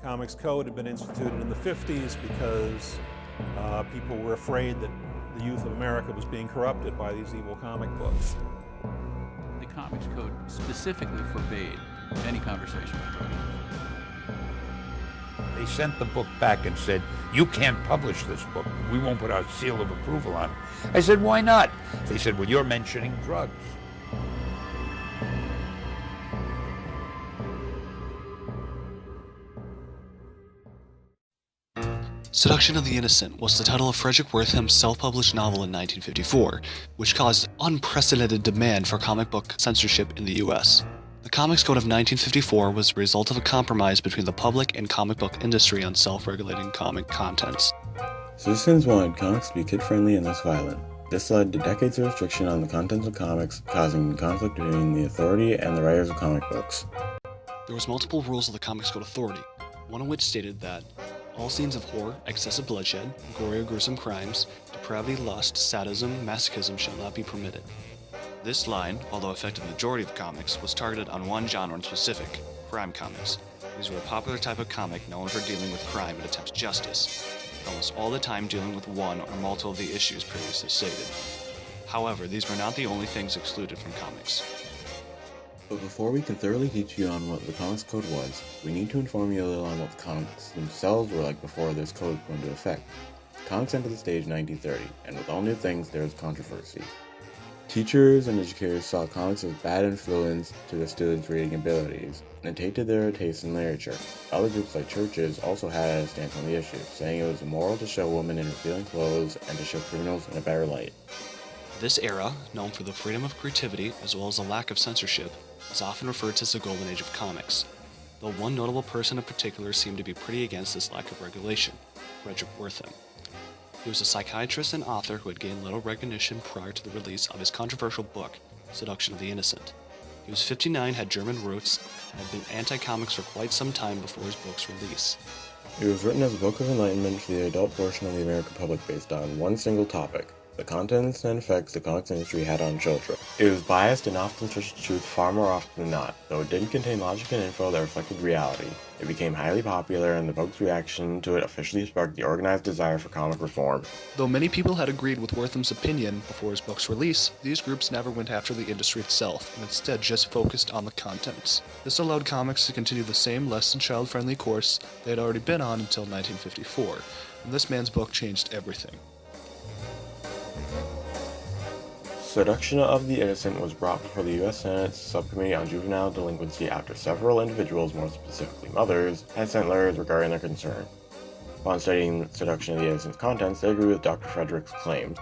Comics Code had been instituted in the 50s because people were afraid that the youth of America was being corrupted by these evil comic books. The Comics Code specifically forbade any conversation with drug users. They sent the book back and said, "You can't publish this book. We won't put our seal of approval on it." I said, "Why not?" They said, "Well, you're mentioning drugs." Seduction of the Innocent was the title of Frederick Wertham's self-published novel in 1954, which caused unprecedented demand for comic book censorship in the US. The Comics Code of 1954 was the result of a compromise between the public and comic book industry on self-regulating comic contents. Citizens wanted comics to be kid-friendly and less violent. This led to decades of restriction on the contents of comics, causing conflict between the authority and the writers of comic books. There was multiple rules of the Comics Code Authority, one of which stated that all scenes of horror, excessive bloodshed, gory or gruesome crimes, depravity, lust, sadism, masochism shall not be permitted. This line, although affected the majority of comics, was targeted on one genre in specific, crime comics. These were a popular type of comic known for dealing with crime and attempts justice, almost all the time dealing with one or multiple of the issues previously stated. However, these were not the only things excluded from comics. But before we can thoroughly teach you on what the Comics Code was, we need to inform you a little on what the comics themselves were like before this code went into effect. Comics entered the stage in 1930, and with all new things, there was controversy. Teachers and educators saw comics as bad influence to the students' reading abilities, and tainted their taste in literature. Other groups like churches also had a stance on the issue, saying it was immoral to show women in revealing clothes and to show criminals in a better light. This era, known for the freedom of creativity as well as the lack of censorship, is often referred to as the golden age of comics, though one notable person in particular seemed to be pretty against this lack of regulation, Frederick Wertham. He was a psychiatrist and author who had gained little recognition prior to the release of his controversial book, Seduction of the Innocent. He was 59, had German roots, and had been anti-comics for quite some time before his book's release. It was written as a book of enlightenment for the adult portion of the American public based on one single topic: the contents and effects the comics industry had on children. It was biased and often stretched the truth far more often than not, though it didn't contain logic and info that reflected reality. It became highly popular, and the book's reaction to it officially sparked the organized desire for comic reform. Though many people had agreed with Wertham's opinion before his book's release, these groups never went after the industry itself, and instead just focused on the contents. This allowed comics to continue the same less than child-friendly course they had already been on until 1954, and this man's book changed everything. Seduction of the Innocent was brought before the U.S. Senate's Subcommittee on Juvenile Delinquency after several individuals, more specifically mothers, had sent letters regarding their concern. Upon studying Seduction of the Innocent's contents, they agreed with Dr. Frederick's claims.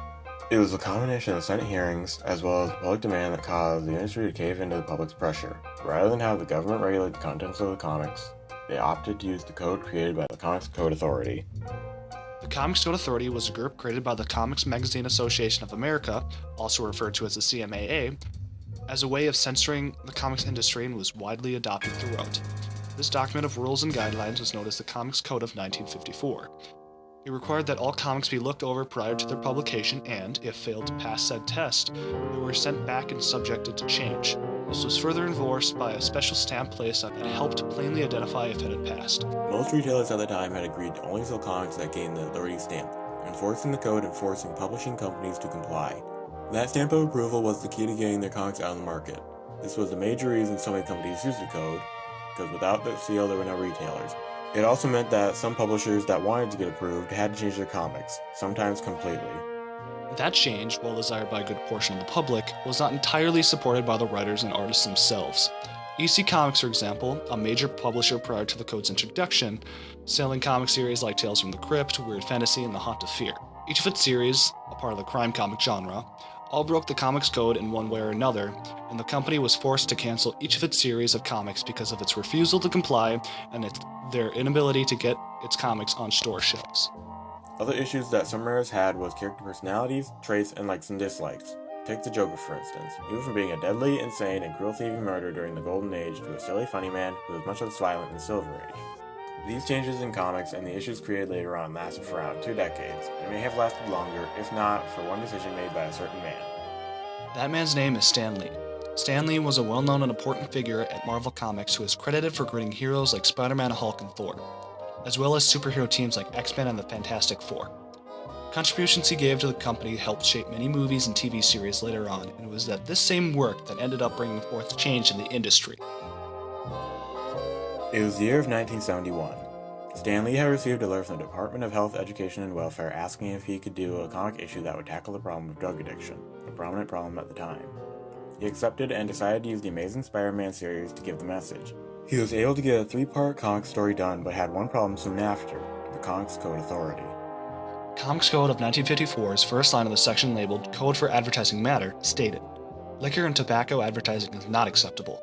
It was a combination of Senate hearings, as well as public demand, that caused the industry to cave into the public's pressure. Rather than have the government regulate the contents of the comics, they opted to use the code created by the Comics Code Authority. The Comics Code Authority was a group created by the Comics Magazine Association of America, also referred to as the CMAA, as a way of censoring the comics industry and was widely adopted throughout. This document of rules and guidelines was known as the Comics Code of 1954. It required that all comics be looked over prior to their publication and, if failed to pass said test, they were sent back and subjected to change. This was further enforced by a special stamp placed on it that helped plainly identify if it had passed. Most retailers at the time had agreed to only sell comics that gained the authority stamp, enforcing the code and forcing publishing companies to comply. That stamp of approval was the key to getting their comics out on the market. This was the major reason so many companies used the code, because without the seal there were no retailers. It also meant that some publishers that wanted to get approved had to change their comics, sometimes completely. That change, well desired by a good portion of the public, was not entirely supported by the writers and artists themselves. EC Comics, for example, a major publisher prior to the code's introduction, selling comic series like Tales from the Crypt, Weird Fantasy, and The Haunt of Fear. Each of its series, a part of the crime comic genre, all broke the Comics Code in one way or another, and the company was forced to cancel each of its series of comics because of its refusal to comply and their inability to get its comics on store shelves. Other issues that some writers had was character personalities, traits, and likes and dislikes. Take the Joker, for instance. He went from being a deadly, insane, and cruel thieving murderer during the Golden Age to a silly, funny man who was much less violent in the Silver Age. These changes in comics and the issues created later on lasted for around 2 decades, and may have lasted longer, if not for one decision made by a certain man. That man's name is Stan Lee. Stan Lee was a well-known and important figure at Marvel Comics who is credited for creating heroes like Spider-Man, Hulk, and Thor. as well as superhero teams like X-Men and the Fantastic Four. Contributions he gave to the company helped shape many movies and TV series later on, and it was that this same work that ended up bringing forth change in the industry. It was the year of 1971. Stan Lee had received a letter from the Department of Health, Education, and Welfare asking if he could do a comic issue that would tackle the problem of drug addiction, a prominent problem at the time. He accepted and decided to use the Amazing Spider-Man series to give the message. He was able to get a 3-part comic story done, but had one problem soon after: the Comics Code Authority. Comics Code of 1954's first line of the section labeled Code for Advertising Matter stated, "Liquor and tobacco advertising is not acceptable."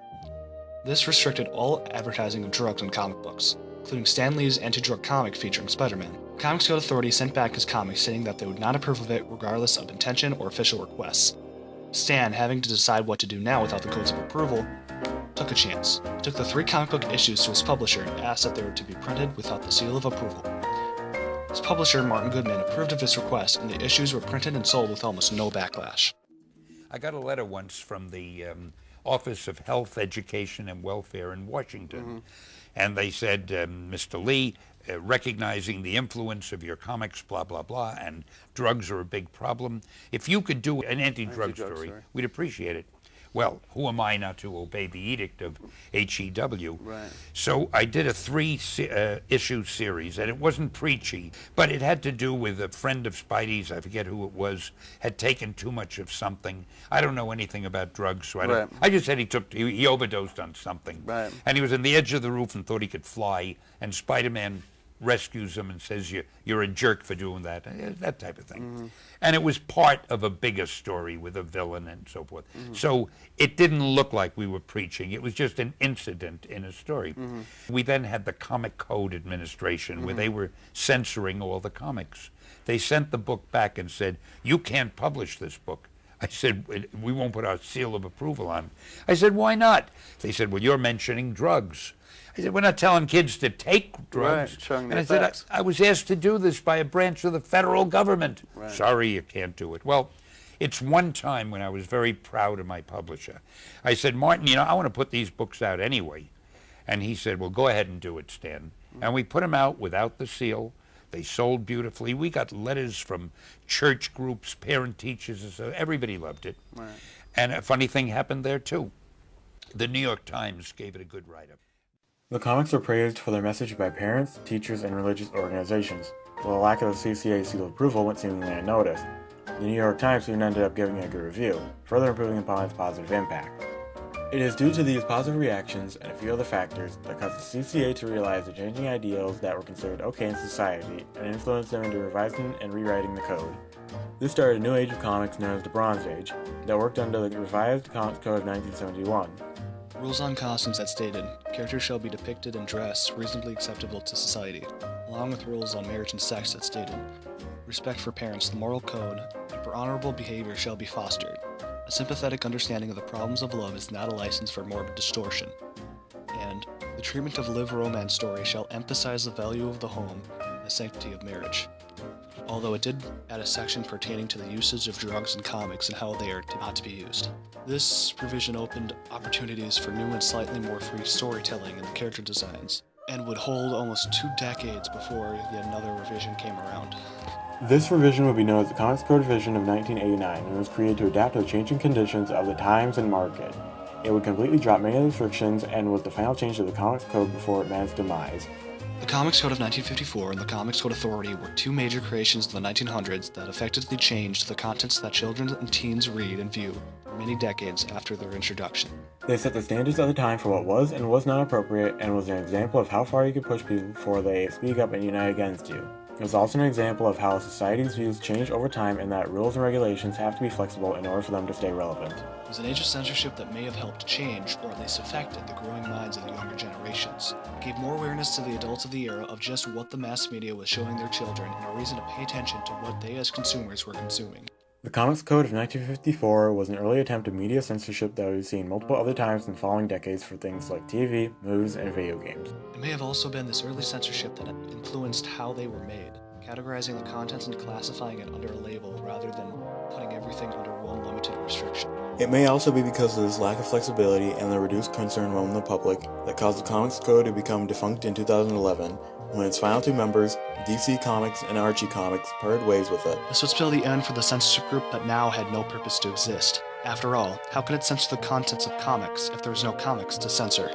This restricted all advertising of drugs in comic books, including Stan Lee's anti-drug comic featuring Spider-Man. Comics Code Authority sent back his comic stating that they would not approve of it regardless of intention or official requests. Stan, having to decide what to do now without the codes of approval, took a chance. He took the 3 comic book issues to his publisher and asked that they were to be printed without the seal of approval. His publisher, Martin Goodman, approved of his request, and the issues were printed and sold with almost no backlash. I got a letter once from the Office of Health, Education, and Welfare in Washington, and they said, Mr. Lee, recognizing the influence of your comics, blah, blah, blah, and drugs are a big problem. If you could do an anti-drug story, we'd appreciate it. Well, who am I not to obey the edict of HEW? Right. So I did a 3-issue series, and it wasn't preachy, but it had to do with a friend of Spidey's, I forget who it was, had taken too much of something. I don't know anything about drugs, so I just said he overdosed on something. Right. And he was on the edge of the roof and thought he could fly, and Spider-Man rescues him and says, you're a jerk for doing that, that type of thing. And it was part of a bigger story with a villain and so forth. So it didn't look like we were preaching. It was just an incident in a story. We then had the Comic Code Administration where they were censoring all the comics. They sent the book back and said, you can't publish this book. I said, we won't put our seal of approval on it. I said, why not? They said, well, you're mentioning drugs. I said, we're not telling kids to take drugs. Right, showing the and I said, effects. I was asked to do this by a branch of the federal government. Right. Sorry, you can't do it. Well, it's one time when I was very proud of my publisher. I said, Martin, I want to put these books out anyway. And he said, well, go ahead and do it, Stan. And we put them out without the seal. They sold beautifully. We got letters from church groups, parent teachers, and so everybody loved it. Right. And a funny thing happened there, too. The New York Times gave it a good write-up. The comics were praised for their message by parents, teachers, and religious organizations, while the lack of the CCA seal of approval went seemingly unnoticed. The New York Times soon ended up giving it a good review, further improving upon its positive impact. It is due to these positive reactions and a few other factors that caused the CCA to realize the changing ideals that were considered okay in society and influenced them into revising and rewriting the code. This started a new age of comics known as the Bronze Age, that worked under the revised Comics Code of 1971. Rules on costumes that stated, characters shall be depicted and dressed reasonably acceptable to society, along with rules on marriage and sex that stated, respect for parents, the moral code, and for honorable behavior shall be fostered. A sympathetic understanding of the problems of love is not a license for morbid distortion. And the treatment of live romance stories shall emphasize the value of the home and the sanctity of marriage. Although it did add a section pertaining to the usage of drugs in comics and how they are not to be used. This provision opened opportunities for new and slightly more free storytelling and character designs, and would hold almost 2 decades before yet another revision came around. This revision would be known as the Comics Code Revision of 1989 and was created to adapt to the changing conditions of the times and market. It would completely drop many of the restrictions and was the final change to the Comics Code before it met its demise. The Comics Code of 1954 and the Comics Code Authority were 2 major creations of the 1900s that effectively changed the contents that children and teens read and view for many decades after their introduction. They set the standards of the time for what was and was not appropriate and was an example of how far you could push people before they speak up and unite against you. It was also an example of how society's views change over time and that rules and regulations have to be flexible in order for them to stay relevant. It was an age of censorship that may have helped change, or at least affected, the growing minds of the younger generations. It gave more awareness to the adults of the era of just what the mass media was showing their children and a reason to pay attention to what they as consumers were consuming. The Comics Code of 1954 was an early attempt at media censorship that we've seen multiple other times in the following decades for things like TV, movies, and video games. It may have also been this early censorship that influenced how they were made. categorizing the contents and classifying it under a label rather than putting everything under one limited restriction. It may also be because of this lack of flexibility and the reduced concern among the public that caused the Comics Code to become defunct in 2011, when its final two members, DC Comics and Archie Comics, parted ways with it. This would spell the end for the censorship group that now had no purpose to exist. After all, how can it censor the contents of comics if there was no comics to censor?